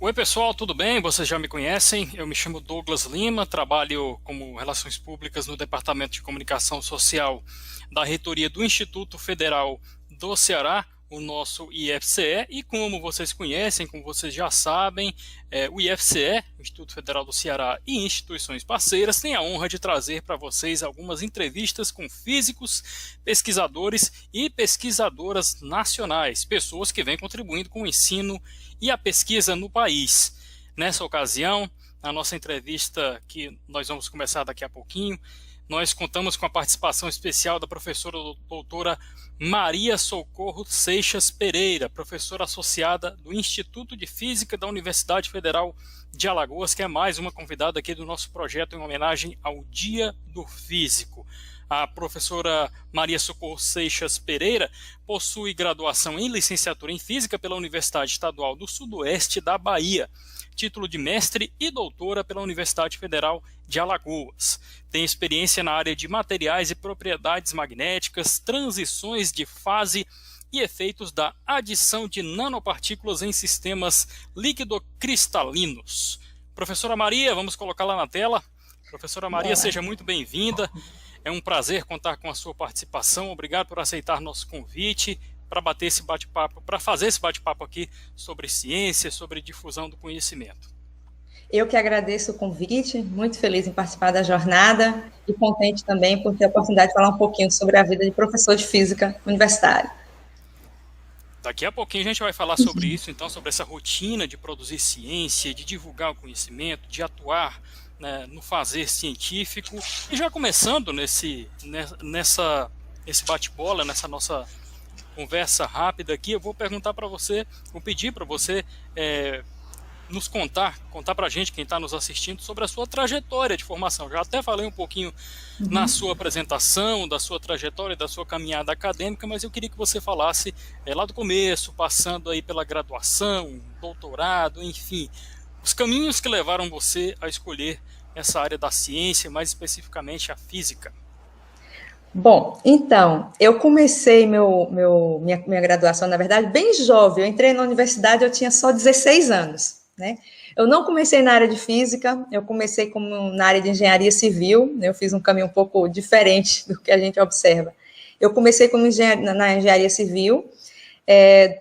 Oi pessoal, tudo bem? Vocês já me conhecem? Eu me chamo Douglas Lima, trabalho como Relações Públicas no Departamento de Comunicação Social da Reitoria do Instituto Federal do Ceará, o nosso IFCE, e como vocês conhecem, como vocês já sabem, o IFCE, o Instituto Federal do Ceará e instituições parceiras, têm a honra de trazer para vocês algumas entrevistas com físicos, pesquisadores e pesquisadoras nacionais, pessoas que vêm contribuindo com o ensino e a pesquisa no país. Nessa ocasião, na nossa entrevista, que nós vamos começar daqui a pouquinho, nós contamos com a participação especial da professora doutora Maria Socorro Seixas Pereira, professora associada do Instituto de Física da Universidade Federal de Alagoas, que é mais uma convidada aqui do nosso projeto em homenagem ao Dia do Físico. A professora Maria Socorro Seixas Pereira possui graduação em licenciatura em Física pela Universidade Estadual do Sudoeste da Bahia, título de mestre e doutora pela Universidade Federal de Alagoas. Tem experiência na área de materiais e propriedades magnéticas, transições de fase e efeitos da adição de nanopartículas em sistemas líquido-cristalinos. Professora Maria, vamos colocá-la na tela. Professora Maria, seja muito bem-vinda. É um prazer contar com a sua participação. Obrigado por aceitar nosso convite para bater esse bate-papo, para fazer esse bate-papo aqui sobre ciência, sobre difusão do conhecimento. Eu que agradeço o convite, muito feliz em participar da jornada e contente também por ter a oportunidade de falar um pouquinho sobre a vida de professor de física universitário. Daqui a pouquinho a gente vai falar sobre isso, então, sobre essa rotina de produzir ciência, de divulgar o conhecimento, de atuar, né, no fazer científico. E já começando nesse bate-bola, nessa nossa conversa rápida aqui, eu vou perguntar para você, vou pedir para você nos contar para a gente, quem está nos assistindo, sobre a sua trajetória de formação. Já até falei um pouquinho na sua apresentação, da sua trajetória, da sua caminhada acadêmica, mas eu queria que você falasse lá do começo, passando aí pela graduação, doutorado, enfim, os caminhos que levaram você a escolher essa área da ciência, mais especificamente a física. Bom, então, eu comecei minha graduação, na verdade, bem jovem. Eu entrei na universidade, eu tinha só 16 anos, né? Eu não comecei na área de física, eu comecei na área de engenharia civil, né? Eu fiz um caminho um pouco diferente do que a gente observa. Eu comecei na engenharia civil.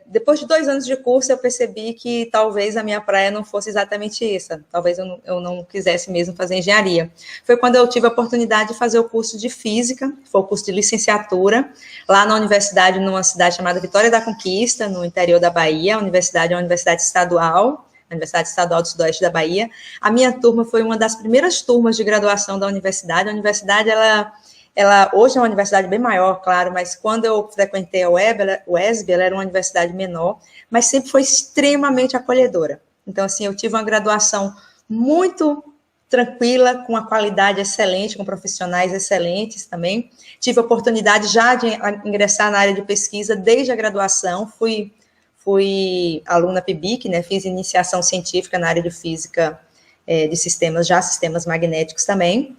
Depois de 2 anos de curso, eu percebi que talvez a minha praia não fosse exatamente essa. Talvez eu não quisesse mesmo fazer engenharia. Foi quando eu tive a oportunidade de fazer o curso de física, foi o curso de licenciatura, lá na universidade, numa cidade chamada Vitória da Conquista, no interior da Bahia. A universidade é uma universidade estadual, a Universidade Estadual do Sudoeste da Bahia. A minha turma foi uma das primeiras turmas de graduação da universidade. A universidade, ela hoje é uma universidade bem maior, claro, mas quando eu frequentei a UESB, ela era uma universidade menor, mas sempre foi extremamente acolhedora. Então, assim, eu tive uma graduação muito tranquila, com uma qualidade excelente, com profissionais excelentes também. Tive a oportunidade já de ingressar na área de pesquisa desde a graduação, fui aluna PIBIC, né, fiz iniciação científica na área de física de sistemas magnéticos também.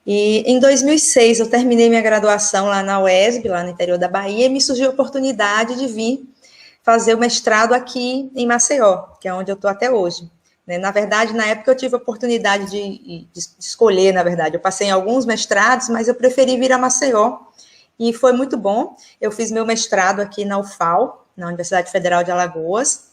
E em 2006 eu terminei minha graduação lá na UESB, lá no interior da Bahia, e me surgiu a oportunidade de vir fazer o mestrado aqui em Maceió, que é onde eu estou até hoje. Na verdade, na época eu tive a oportunidade de escolher, na verdade. Eu passei em alguns mestrados, mas eu preferi vir a Maceió, e foi muito bom. Eu fiz meu mestrado aqui na UFAL, na Universidade Federal de Alagoas.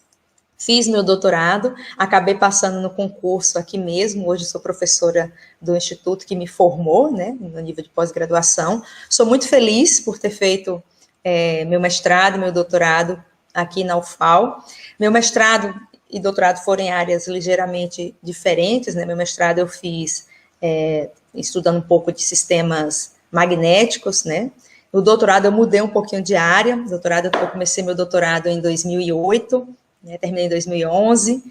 Fiz meu doutorado, acabei passando no concurso aqui mesmo, hoje sou professora do instituto que me formou, né, no nível de pós-graduação. Sou muito feliz por ter feito meu mestrado, meu doutorado aqui na UFAL. Meu mestrado e doutorado foram em áreas ligeiramente diferentes, né, meu mestrado eu fiz estudando um pouco de sistemas magnéticos, né. No doutorado eu mudei um pouquinho de área, eu comecei meu doutorado em 2008, terminei em 2011,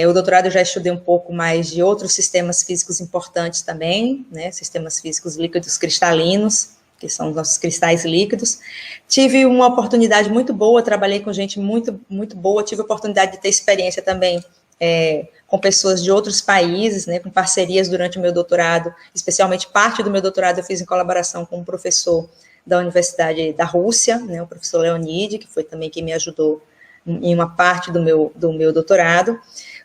o doutorado eu já estudei um pouco mais de outros sistemas físicos importantes também, né, sistemas físicos líquidos cristalinos, que são os nossos cristais líquidos. Tive uma oportunidade muito boa, trabalhei com gente muito, muito boa, tive a oportunidade de ter experiência também com pessoas de outros países, né, com parcerias durante o meu doutorado, especialmente parte do meu doutorado eu fiz em colaboração com um professor da Universidade da Rússia, né, o professor Leonid, que foi também quem me ajudou em uma parte do meu doutorado.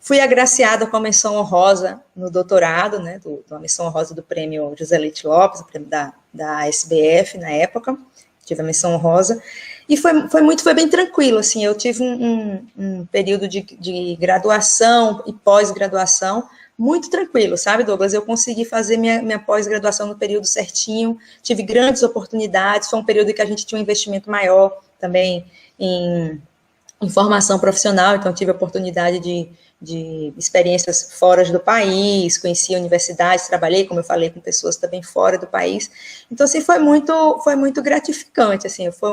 Fui agraciada com a menção honrosa no doutorado, né, uma menção honrosa do prêmio José Leite Lopes, o prêmio da SBF na época, tive a menção honrosa, e foi bem tranquilo, assim, eu tive um período de graduação e pós-graduação muito tranquilo, sabe, Douglas? Eu consegui fazer minha pós-graduação no período certinho, tive grandes oportunidades, foi um período em que a gente tinha um investimento maior também em formação profissional, então tive a oportunidade de experiências fora do país, conheci universidades, trabalhei, como eu falei, com pessoas também fora do país. Então, assim, foi muito gratificante, assim, foi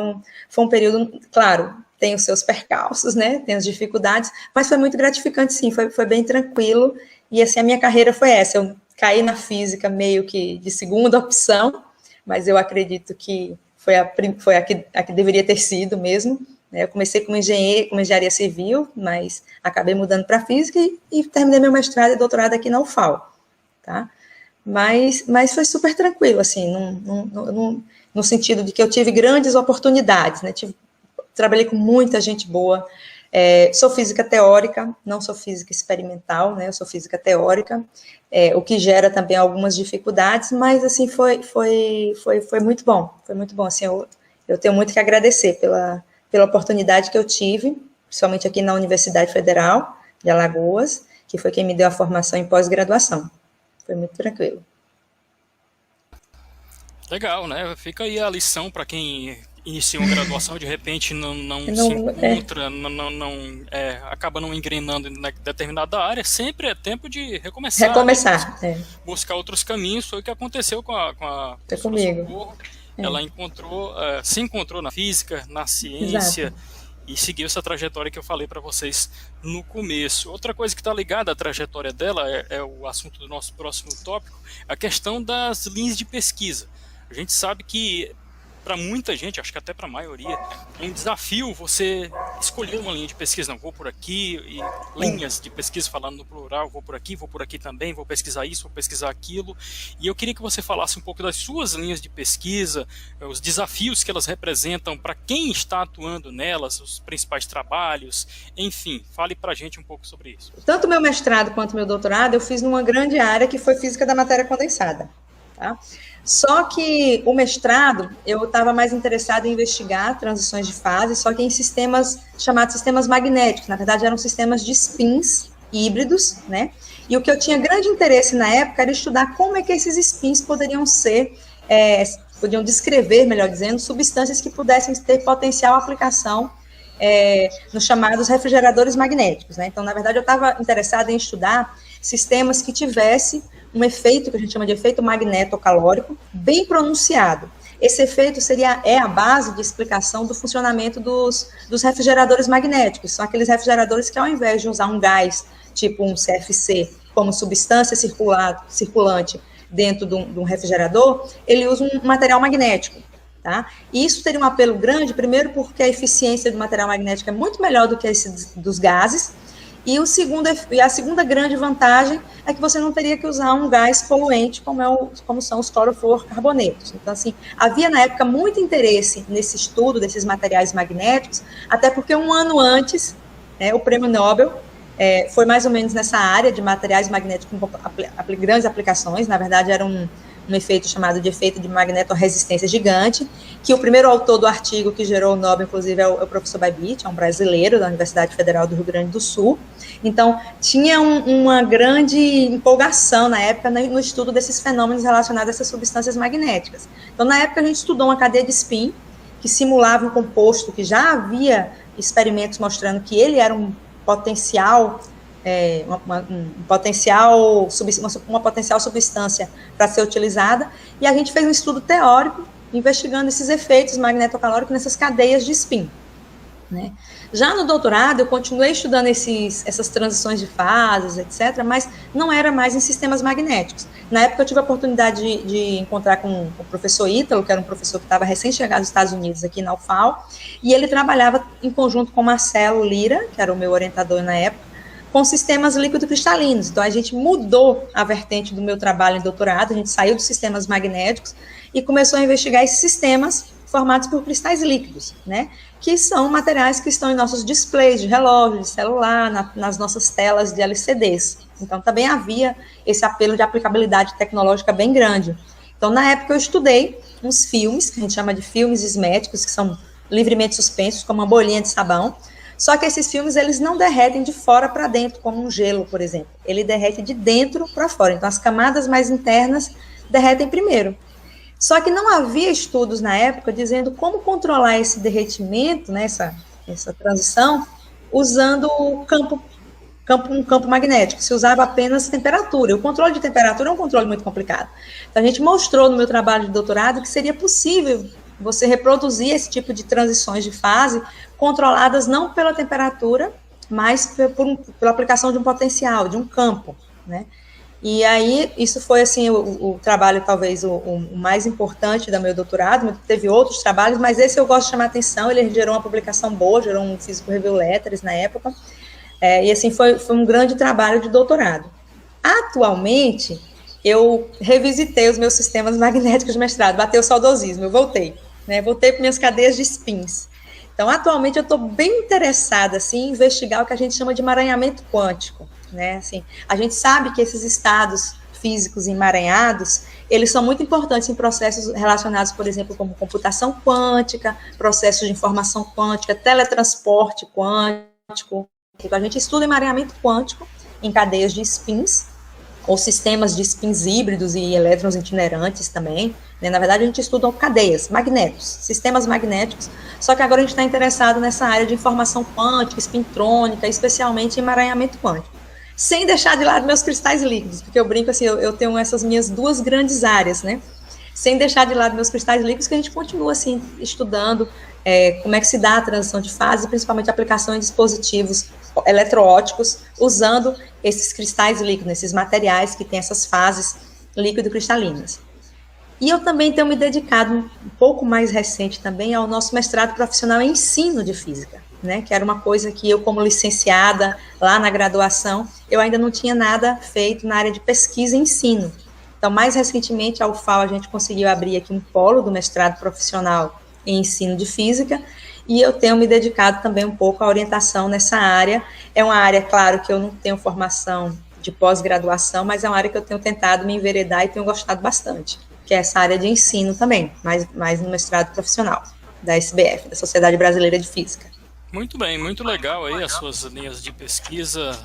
um período, claro, tem os seus percalços, né, tem as dificuldades, mas foi muito gratificante, sim, foi bem tranquilo, e, assim, a minha carreira foi essa, eu caí na física meio que de segunda opção, mas eu acredito que foi a que deveria ter sido mesmo. Eu comecei como engenharia civil, mas acabei mudando para física e terminei meu mestrado e doutorado aqui na UFAL, tá? Mas foi super tranquilo, assim, no sentido de que eu tive grandes oportunidades, né? Trabalhei com muita gente boa. Sou física teórica, não sou física experimental, né? Eu sou física teórica, o que gera também algumas dificuldades, mas, assim, foi muito bom, assim, eu tenho muito que agradecer pela oportunidade que eu tive, principalmente aqui na Universidade Federal de Alagoas, que foi quem me deu a formação em pós-graduação. Foi muito tranquilo. Legal, né? Fica aí a lição para quem inicia uma graduação, de repente não se encontra, acaba não engrenando em determinada área, sempre é tempo de recomeçar. Recomeçar, né? Buscar outros caminhos. Foi o que aconteceu com a comigo. Socorro. Ela se encontrou na física, na ciência. Exato. E seguiu essa trajetória que eu falei para vocês no começo. Outra coisa que está ligada à trajetória dela é o assunto do nosso próximo tópico, a questão das linhas de pesquisa. A gente sabe que para muita gente, acho que até para a maioria, é um desafio você escolher uma linha de pesquisa. Não, vou por aqui, e linhas de pesquisa falando no plural, vou por aqui também, vou pesquisar isso, vou pesquisar aquilo. E eu queria que você falasse um pouco das suas linhas de pesquisa, os desafios que elas representam para quem está atuando nelas, os principais trabalhos, enfim, fale para a gente um pouco sobre isso. Tanto meu mestrado quanto meu doutorado eu fiz numa grande área que foi física da matéria condensada, tá? Só que o mestrado, eu estava mais interessada em investigar transições de fase, só que em sistemas chamados sistemas magnéticos. Na verdade, eram sistemas de spins híbridos, né? E o que eu tinha grande interesse na época era estudar como é que esses spins poderiam descrever, melhor dizendo, substâncias que pudessem ter potencial aplicação nos chamados refrigeradores magnéticos, né? Então, na verdade, eu estava interessada em estudar sistemas que tivessem um efeito que a gente chama de efeito magnetocalórico bem pronunciado. Esse efeito é a base de explicação do funcionamento dos refrigeradores magnéticos. São aqueles refrigeradores que, ao invés de usar um gás, tipo um CFC, como substância circulante dentro de um refrigerador, ele usa um material magnético. Tá? E isso teria um apelo grande, primeiro porque a eficiência do material magnético é muito melhor do que esse dos gases, e a segunda grande vantagem é que você não teria que usar um gás poluente como são os clorofluorcarbonetos. Então, assim, havia na época muito interesse nesse estudo desses materiais magnéticos, até porque um ano antes, né, o prêmio Nobel foi mais ou menos nessa área de materiais magnéticos com grandes aplicações. Na verdade, era um efeito chamado de efeito de magnetorresistência gigante, que o primeiro autor do artigo que gerou o Nobel, inclusive, é o professor Babich, é um brasileiro da Universidade Federal do Rio Grande do Sul. Então, tinha uma grande empolgação na época no estudo desses fenômenos relacionados a essas substâncias magnéticas. Então, na época, a gente estudou uma cadeia de spin, que simulava um composto que já havia experimentos mostrando que ele era um potencial uma potencial substância para ser utilizada, e a gente fez um estudo teórico investigando esses efeitos magnetocalóricos nessas cadeias de spin, né? Já no doutorado, eu continuei estudando essas transições de fases, etc., mas não era mais em sistemas magnéticos. Na época, eu tive a oportunidade de encontrar com o professor Ítalo, que era um professor que estava recém-chegado dos Estados Unidos, aqui na UFAL, e ele trabalhava em conjunto com Marcelo Lira, que era o meu orientador na época, com sistemas líquido-cristalinos. Então, a gente mudou a vertente do meu trabalho em doutorado, a gente saiu dos sistemas magnéticos e começou a investigar esses sistemas formados por cristais líquidos, né? Que são materiais que estão em nossos displays de relógio, de celular, nas nossas telas de LCDs. Então, também havia esse apelo de aplicabilidade tecnológica bem grande. Então, na época, eu estudei uns filmes, que a gente chama de filmes isméticos, que são livremente suspensos, como uma bolinha de sabão. Só que esses filmes, eles não derretem de fora para dentro, como um gelo, por exemplo. Ele derrete de dentro para fora. Então, as camadas mais internas derretem primeiro. Só que não havia estudos na época dizendo como controlar esse derretimento, né, essa transição, usando um campo magnético. Se usava apenas temperatura. O controle de temperatura é um controle muito complicado. Então, a gente mostrou no meu trabalho de doutorado que seria possível você reproduzir esse tipo de transições de fase controladas não pela temperatura, mas pela aplicação de um potencial, de um campo, né? E aí, isso foi, assim, o trabalho, talvez, o mais importante do meu doutorado. Teve outros trabalhos, mas esse eu gosto de chamar a atenção. Ele gerou uma publicação boa, gerou um Physical Review Letters na época, e, assim, foi um grande trabalho de doutorado. Atualmente, eu revisitei os meus sistemas magnéticos de mestrado, bateu o saudosismo, eu voltei, né? Voltei para minhas cadeias de spins. Então, atualmente, eu estou bem interessada, assim, em investigar o que a gente chama de emaranhamento quântico, né? Assim, a gente sabe que esses estados físicos emaranhados, eles são muito importantes em processos relacionados, por exemplo, como computação quântica, processos de informação quântica, teletransporte quântico. Então, a gente estuda emaranhamento quântico em cadeias de spins, ou sistemas de spins híbridos e elétrons itinerantes também, né? Na verdade, a gente estuda cadeias, magnéticos, sistemas magnéticos, só que agora a gente está interessado nessa área de informação quântica, espintrônica, especialmente em emaranhamento quântico. Sem deixar de lado meus cristais líquidos, porque eu brinco assim, eu tenho essas minhas duas grandes áreas, né? Sem deixar de lado meus cristais líquidos, que a gente continua, assim, estudando como é que se dá a transição de fase, principalmente a aplicação em dispositivos eletroóticos, usando esses cristais líquidos, esses materiais que têm essas fases líquido-cristalinas. E eu também tenho me dedicado, um pouco mais recente também, ao nosso mestrado profissional em ensino de física, né, que era uma coisa que eu, como licenciada lá na graduação, eu ainda não tinha nada feito na área de pesquisa e ensino. Então, mais recentemente, a UFAL, a gente conseguiu abrir aqui um polo do mestrado profissional em ensino de física, e eu tenho me dedicado também um pouco à orientação nessa área. É uma área, claro, que eu não tenho formação de pós-graduação, mas é uma área que eu tenho tentado me enveredar e tenho gostado bastante, que é essa área de ensino também, mais no mestrado profissional da SBF, da Sociedade Brasileira de Física. Muito bem, muito legal aí as suas linhas de pesquisa,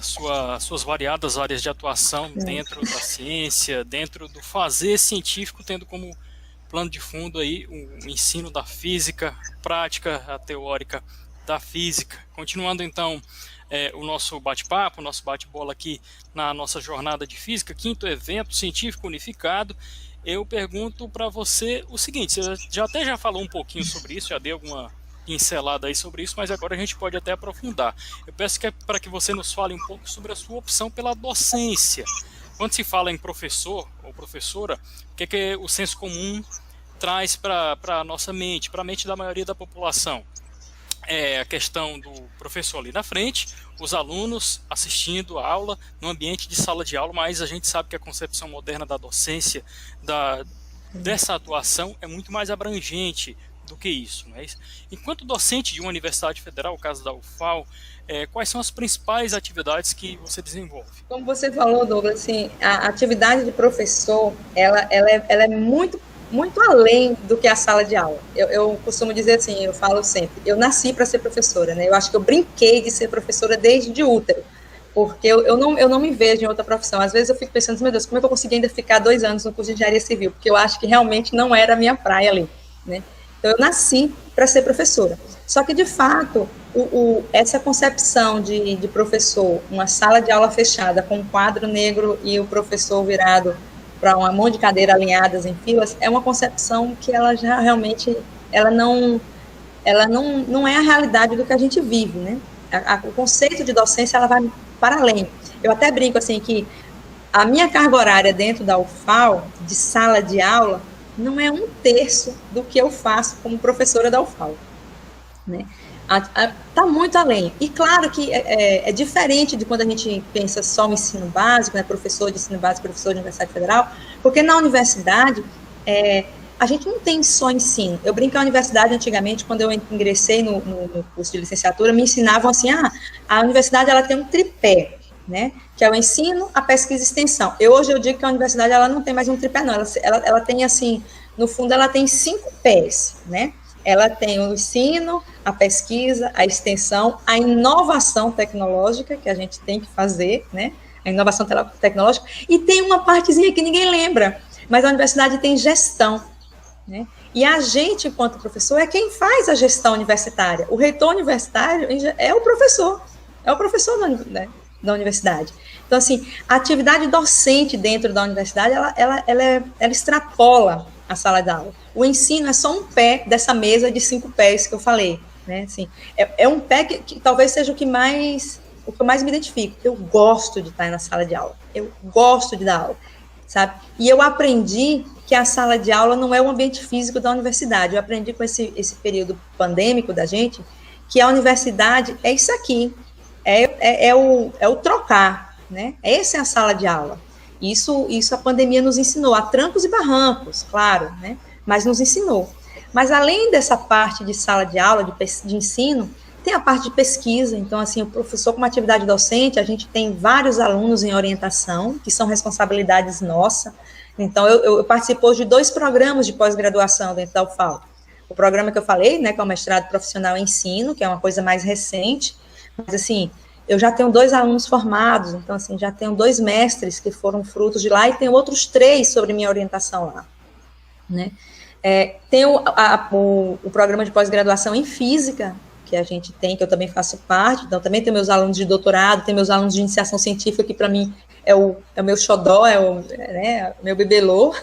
suas variadas áreas de atuação dentro da ciência, dentro do fazer científico, tendo como plano de fundo aí o ensino da física, prática, a teórica da física. Continuando então o nosso bate-papo, o nosso bate-bola aqui na nossa jornada de física, 5º evento científico unificado, eu pergunto para você o seguinte, você já falou um pouquinho sobre isso, já deu alguma pincelada aí sobre isso, mas agora a gente pode até aprofundar. Eu peço para que você nos fale um pouco sobre a sua opção pela docência. Quando se fala em professor ou professora, o que é que o senso comum traz para a nossa mente, para a mente da maioria da população? É a questão do professor ali na frente, os alunos assistindo a aula no ambiente de sala de aula, mas a gente sabe que a concepção moderna da docência, dessa atuação é muito mais abrangente do que isso, não é isso? Enquanto docente de uma universidade federal, o caso da UFAL, quais são as principais atividades que você desenvolve? Como você falou, Douglas, assim, a atividade de professor, ela é muito, muito além do que a sala de aula. Eu costumo dizer assim, eu falo sempre, eu nasci para ser professora, né? Eu acho que eu brinquei de ser professora desde de útero, porque eu não me vejo em outra profissão. Às vezes eu fico pensando, meu Deus, como é que eu consegui ainda ficar 2 anos no curso de engenharia civil? Porque eu acho que realmente não era a minha praia ali, né? Então, eu nasci para ser professora. Só que, de fato, essa concepção de professor, uma sala de aula fechada com um quadro negro e o professor virado para um monte de cadeiras alinhadas em filas, é uma concepção que ela já realmente ela não é a realidade do que a gente vive, né? O conceito de docência ela vai para além. Eu até brinco assim que a minha carga horária dentro da UFAL, de sala de aula, não é 1/3 do que eu faço como professora da UFAL, né? Está muito além. E claro que é diferente de quando a gente pensa só no ensino básico, né, professor de ensino básico, professor de universidade federal, porque na universidade a gente não tem só ensino. Eu brinco, a universidade, antigamente, quando eu ingressei no curso de licenciatura, me ensinavam assim, a universidade ela tem um tripé, né, que é o ensino, a pesquisa e a extensão. Hoje eu digo que a universidade ela não tem mais um tripé, não, ela tem, assim, no fundo, ela tem 5 pés, né, ela tem o ensino, a pesquisa, a extensão, a inovação tecnológica, que a gente tem que fazer, né, a inovação tecnológica, e tem uma partezinha que ninguém lembra, mas a universidade tem gestão, né? E a gente, enquanto professor, é quem faz a gestão universitária. O reitor universitário é o professor da universidade. Então, assim, a atividade docente dentro da universidade, ela extrapola a sala de aula. O ensino é só um pé dessa mesa de 5 pés que eu falei, né? Assim, é um pé que talvez seja o que eu mais me identifico. Eu gosto de estar na sala de aula. Eu gosto de dar aula, sabe? E eu aprendi que a sala de aula não é o ambiente físico da universidade. Eu aprendi com esse período pandêmico da gente que a universidade é isso aqui, é o trocar, né? Essa é a sala de aula. Isso a pandemia nos ensinou, a trancos e barrancos, claro, né? Mas nos ensinou. Mas além dessa parte de sala de aula, de ensino, tem a parte de pesquisa. Então, assim, o professor, como atividade docente, a gente tem vários alunos em orientação, que são responsabilidades nossas. Então, eu participo de 2 programas de pós-graduação dentro da UFAL. O programa que eu falei, né, que é o mestrado profissional em ensino, que é uma coisa mais recente, mas, assim, eu já tenho 2 alunos formados, então, assim, já tenho 2 mestres que foram frutos de lá, e tenho outros 3 sobre minha orientação lá, né. Tem o programa de pós-graduação em física, que a gente tem, que eu também faço parte, então também tem meus alunos de doutorado, tem meus alunos de iniciação científica, que para mim é o meu xodó, né, meu bibelô,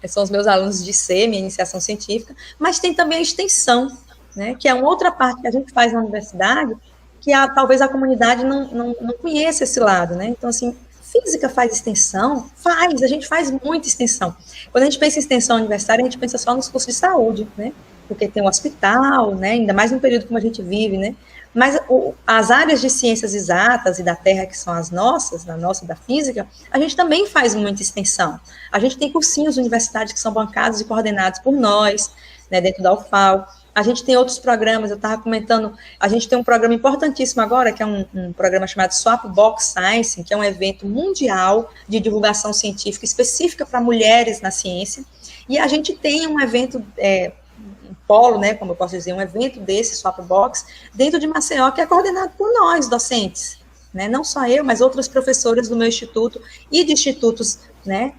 são os meus alunos de C, minha iniciação científica, mas tem também a extensão, né, que é uma outra parte que a gente faz na universidade, que talvez a comunidade não conheça esse lado, né, então assim, física faz extensão? A gente faz muita extensão. Quando a gente pensa em extensão universitária, a gente pensa só nos cursos de saúde, né, porque tem um hospital, né, ainda mais no período como a gente vive, né, mas as áreas de ciências exatas e da terra, que são as nossas, da física, a gente também faz muita extensão. A gente tem cursinhos universitários que são bancados e coordenados por nós, né, dentro da UFAL. A gente tem outros programas, eu estava comentando, a gente tem um programa importantíssimo agora, que é um programa chamado Swapbox Science, que é um evento mundial de divulgação científica específica para mulheres na ciência, e a gente tem um evento, um polo, né, como eu posso dizer, um evento desse Swapbox, dentro de Maceió, que é coordenado por nós, docentes, né, não só eu, mas outras professoras do meu instituto e de institutos, né,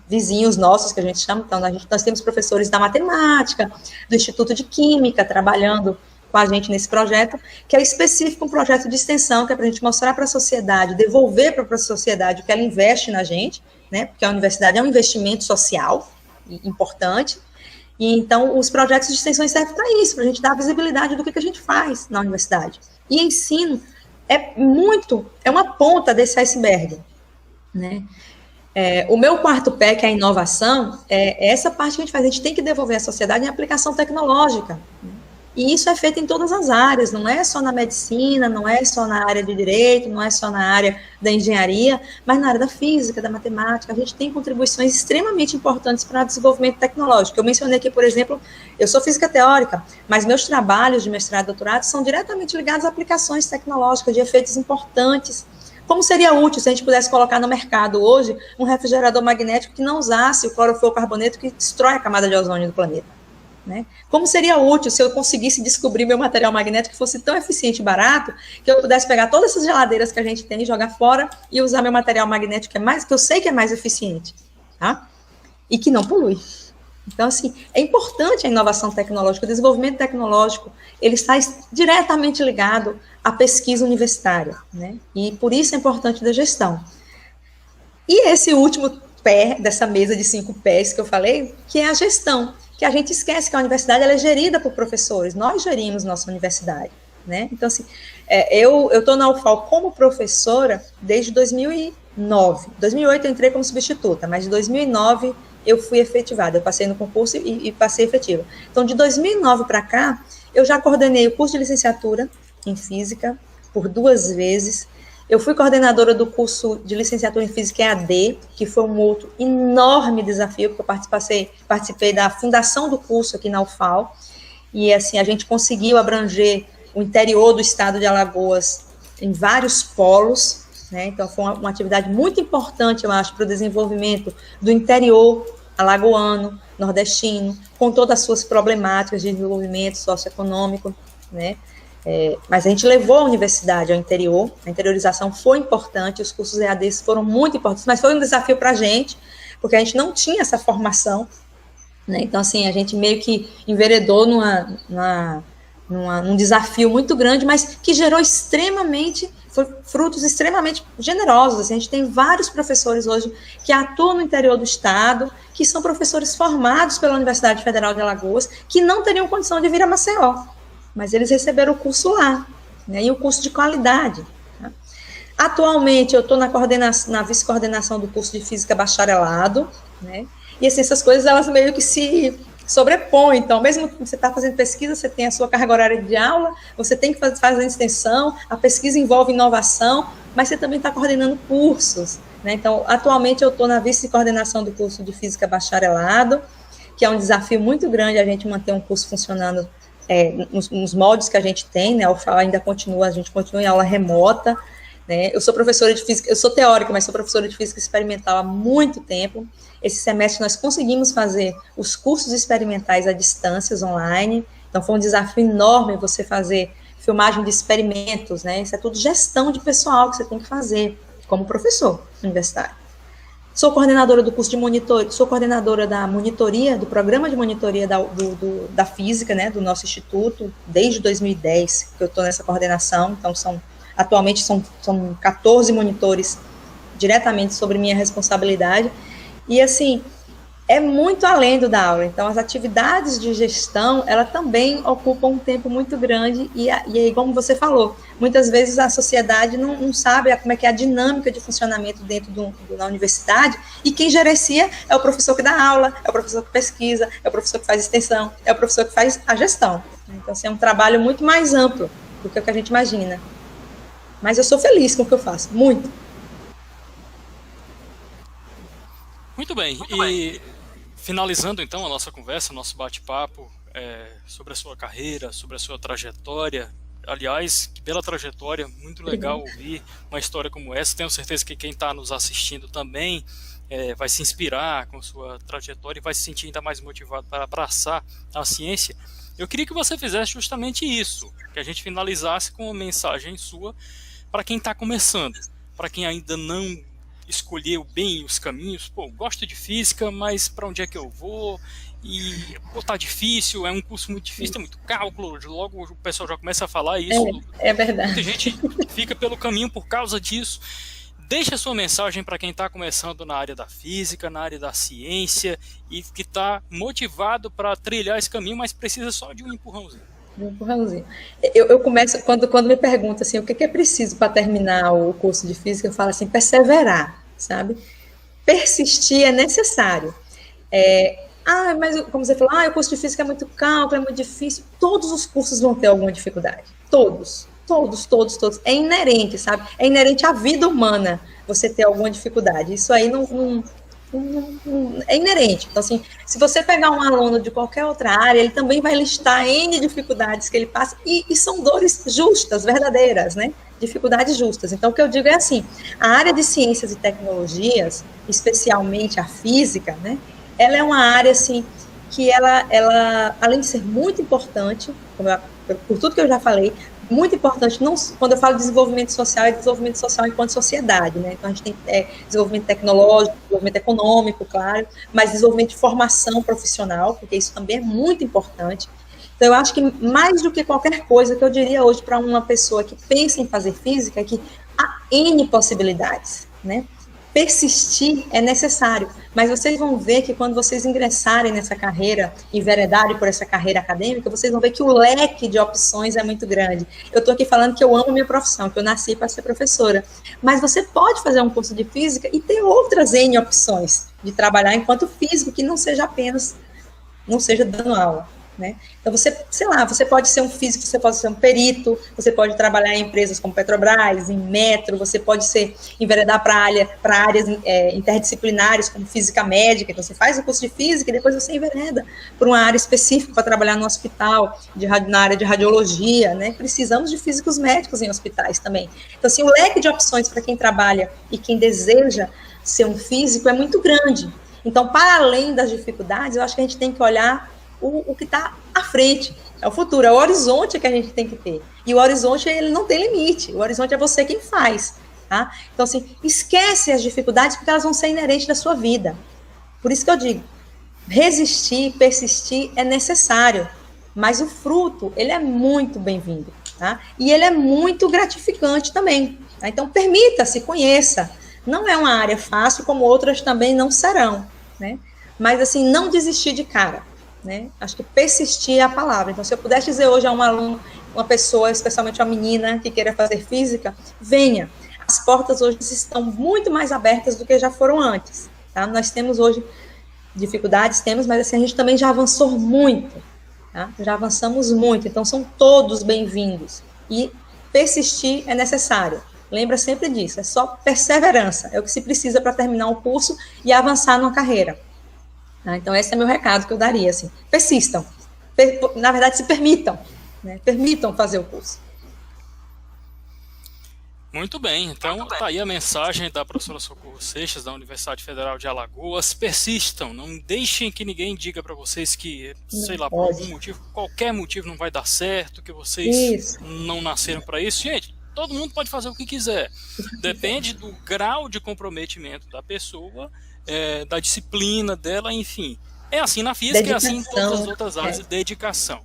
vizinhos nossos, que a gente chama. Então, nós temos professores da matemática, do Instituto de Química, trabalhando com a gente nesse projeto, que é específico, um projeto de extensão, que é para a gente mostrar para a sociedade, devolver para a sociedade o que ela investe na gente, né, porque a universidade é um investimento social importante. E então os projetos de extensão servem para isso, para a gente dar visibilidade do que a gente faz na universidade. E ensino é uma ponta desse iceberg, né? O meu quarto pé, que é a inovação, é essa parte que a gente faz. A gente tem que devolver à sociedade em aplicação tecnológica. E isso é feito em todas as áreas, não é só na medicina, não é só na área de direito, não é só na área da engenharia, mas na área da física, da matemática. A gente tem contribuições extremamente importantes para o desenvolvimento tecnológico. Eu mencionei aqui, por exemplo, eu sou física teórica, mas meus trabalhos de mestrado e doutorado são diretamente ligados a aplicações tecnológicas de efeitos importantes. Como seria útil se a gente pudesse colocar no mercado hoje um refrigerador magnético que não usasse o clorofluorcarboneto, que destrói a camada de ozônio do planeta? Né? Como seria útil se eu conseguisse descobrir meu material magnético que fosse tão eficiente e barato que eu pudesse pegar todas essas geladeiras que a gente tem, jogar fora e usar meu material magnético que eu sei que é mais eficiente, tá? E que não polui. Então, assim, é importante a inovação tecnológica, o desenvolvimento tecnológico, ele está diretamente ligado à pesquisa universitária, né? E por isso é importante da gestão. E esse último pé dessa mesa de 5 pés que eu falei, que é a gestão, que a gente esquece que a universidade ela é gerida por professores, nós gerimos nossa universidade, né? Então, assim, eu estou na UFAL como professora desde 2009. 2008 eu entrei como substituta, mas de 2009 eu fui efetivada, eu passei no concurso e passei efetiva. Então, de 2009 para cá, eu já coordenei o curso de licenciatura em física por 2 vezes, Eu fui coordenadora do curso de licenciatura em Física EAD, que foi um outro enorme desafio, porque eu participei da fundação do curso aqui na UFAL, e assim, a gente conseguiu abranger o interior do estado de Alagoas em vários polos, né? Então foi uma atividade muito importante, eu acho, para o desenvolvimento do interior alagoano, nordestino, com todas as suas problemáticas de desenvolvimento socioeconômico, né? Mas a gente levou a universidade ao interior, a interiorização foi importante, os cursos EADs foram muito importantes, mas foi um desafio para a gente, porque a gente não tinha essa formação, né? Então, assim, a gente meio que enveredou num desafio muito grande, mas que gerou frutos extremamente generosos. Assim, a gente tem vários professores hoje que atuam no interior do estado, que são professores formados pela Universidade Federal de Alagoas, que não teriam condição de vir a Maceió, mas eles receberam o curso lá, né, e o curso de qualidade. Tá? Atualmente, eu estou na vice-coordenação do curso de Física Bacharelado, né, e assim, essas coisas, elas meio que se sobrepõem. Então, mesmo que você está fazendo pesquisa, você tem a sua carga horária de aula, você tem que fazer extensão, a pesquisa envolve inovação, mas você também está coordenando cursos, né? Então, atualmente, eu estou na vice-coordenação do curso de Física Bacharelado, que é um desafio muito grande a gente manter um curso funcionando nos moldes que a gente tem, né? A gente continua em aula remota, né? Eu sou professora de física, eu sou teórica, mas sou professora de física experimental há muito tempo. Esse semestre nós conseguimos fazer os cursos experimentais à distância, online, então foi um desafio enorme você fazer filmagem de experimentos, né? Isso é tudo gestão de pessoal que você tem que fazer como professor universitário. Sou coordenadora do curso de monitoria, sou coordenadora da monitoria, do programa de monitoria da física, né, do nosso instituto, desde 2010 que eu estou nessa coordenação, então atualmente são 14 monitores diretamente sobre minha responsabilidade, e assim, é muito além da aula. Então, as atividades de gestão, ela também ocupam um tempo muito grande, e aí, como você falou, muitas vezes a sociedade não sabe como é que é a dinâmica de funcionamento dentro da universidade, e quem gerencia é o professor que dá aula, é o professor que pesquisa, é o professor que faz extensão, é o professor que faz a gestão. Então, assim, é um trabalho muito mais amplo do que o que a gente imagina. Mas eu sou feliz com o que eu faço, muito. Muito bem. E finalizando então a nossa conversa, nosso bate-papo sobre a sua carreira, sobre a sua trajetória. Aliás, que bela trajetória, muito legal ouvir uma história como essa. Tenho certeza que quem está nos assistindo também vai se inspirar com sua trajetória e vai se sentir ainda mais motivado para abraçar a ciência. Eu queria que você fizesse justamente isso, que a gente finalizasse com uma mensagem sua para quem está começando, para quem ainda não escolheu bem os caminhos. Pô, gosto de física, mas para onde é que eu vou? E tá difícil, é um curso muito difícil, tem muito cálculo, logo o pessoal já começa a falar isso. É verdade. Muita gente fica pelo caminho por causa disso. Deixa a sua mensagem para quem está começando na área da física, na área da ciência, e que está motivado para trilhar esse caminho, mas precisa só de um empurrãozinho. Eu começo, quando me perguntam assim, o que é preciso para terminar o curso de física, eu falo assim, perseverar, sabe? Persistir é necessário. Mas como você falou, o curso de física é muito cálculo, é muito difícil. Todos os cursos vão ter alguma dificuldade. Todos. É inerente, sabe? É inerente à vida humana você ter alguma dificuldade. Isso aí não é inerente. Então, assim, se você pegar um aluno de qualquer outra área, ele também vai listar N dificuldades que ele passa, e são dores justas, verdadeiras, né? Dificuldades justas. Então, o que eu digo é assim, a área de ciências e tecnologias, especialmente a física, né? Ela é uma área, assim, que ela além de ser muito importante, por tudo que eu já falei, muito importante, quando eu falo de desenvolvimento social, é desenvolvimento social enquanto sociedade, né? Então, a gente tem desenvolvimento tecnológico, desenvolvimento econômico, claro, mas desenvolvimento de formação profissional, porque isso também é muito importante. Então, eu acho que mais do que qualquer coisa que eu diria hoje para uma pessoa que pensa em fazer física é que há N possibilidades, né? Persistir é necessário, mas vocês vão ver que quando vocês ingressarem nessa carreira, enveredarem por essa carreira acadêmica, vocês vão ver que o leque de opções é muito grande. Eu estou aqui falando que eu amo minha profissão, que eu nasci para ser professora, mas você pode fazer um curso de física e ter outras N opções de trabalhar enquanto físico, que não seja dando aula. né? Então, você, sei lá, você pode ser um físico, você pode ser um perito, você pode trabalhar em empresas como Petrobras, em metro, você pode enveredar para áreas interdisciplinares, como física médica. Então, você faz o curso de física e depois você envereda para uma área específica para trabalhar no hospital, na área de radiologia, né? Precisamos de físicos médicos em hospitais também. Então, assim, o leque de opções para quem trabalha e quem deseja ser um físico é muito grande. Então, para além das dificuldades, eu acho que a gente tem que olhar o que está à frente, é o futuro, é o horizonte que a gente tem que ter. E o horizonte, ele não tem limite, o horizonte é você quem faz, tá? Então, assim, esquece as dificuldades, porque elas vão ser inerentes da sua vida. Por isso que eu digo, resistir, persistir é necessário, mas o fruto, ele é muito bem-vindo, tá? E ele é muito gratificante também, tá? Então, permita-se, conheça. Não é uma área fácil, como outras também não serão, né? Mas, assim, não desistir de cara. Né? Acho que persistir é a palavra. Então, se eu pudesse dizer hoje a um aluno, uma pessoa, especialmente uma menina que queira fazer física, venha. As portas hoje estão muito mais abertas do que já foram antes. Tá? Nós temos hoje dificuldades, mas assim, a gente também já avançou muito. Tá? Já avançamos muito. Então, são todos bem-vindos. E persistir é necessário. Lembra sempre disso. É só perseverança. É o que se precisa para terminar um curso e avançar numa carreira. Então, esse é meu recado que eu daria, assim, persistam, na verdade, se permitam, né? Permitam fazer o curso. Muito bem, então está aí a mensagem da professora Socorro Seixas, da Universidade Federal de Alagoas. Persistam, não deixem que ninguém diga para vocês que, sei lá, por algum motivo, qualquer motivo não vai dar certo, que vocês não nasceram para isso. Gente, todo mundo pode fazer o que quiser, depende do grau de comprometimento da pessoa, da disciplina dela, enfim. É assim na física, é assim em todas as outras áreas. Dedicação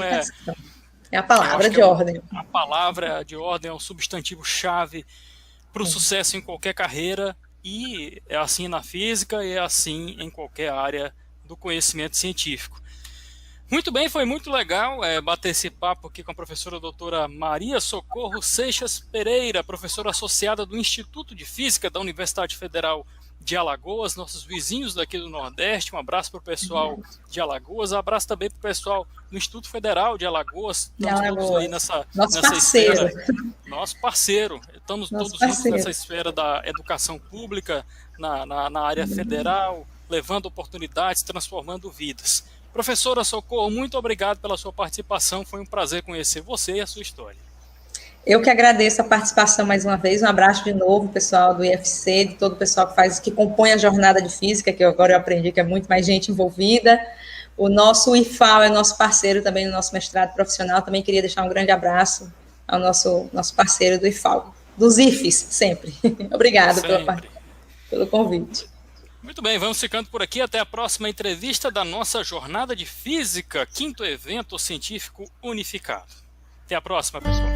é a palavra de ordem. A palavra de ordem é um substantivo-chave para o sucesso em qualquer carreira, e é assim na física e é assim em qualquer área do conhecimento científico. Muito bem, foi muito legal bater esse papo aqui com a professora doutora Maria Socorro Seixas Pereira, professora associada do Instituto de Física da Universidade Federal de Alagoas, nossos vizinhos daqui do Nordeste. Um abraço para o pessoal de Alagoas, um abraço também para o pessoal do Instituto Federal de Alagoas. Estamos todos aí nessa esfera. Nosso parceiro. Estamos todos juntos nessa esfera da educação pública, na área federal, levando oportunidades, transformando vidas. Professora Socorro, muito obrigado pela sua participação. Foi um prazer conhecer você e a sua história. Eu que agradeço a participação mais uma vez. Um abraço de novo, pessoal do IFC, de todo o pessoal que compõe a jornada de física, que agora eu aprendi que é muito mais gente envolvida. O nosso IFAL é nosso parceiro também no nosso mestrado profissional. Também queria deixar um grande abraço ao nosso parceiro do IFAL, dos IFES, sempre. Obrigada pelo convite. Muito bem, vamos ficando por aqui. Até a próxima entrevista da nossa jornada de física, 5º evento científico unificado. Até a próxima, pessoal.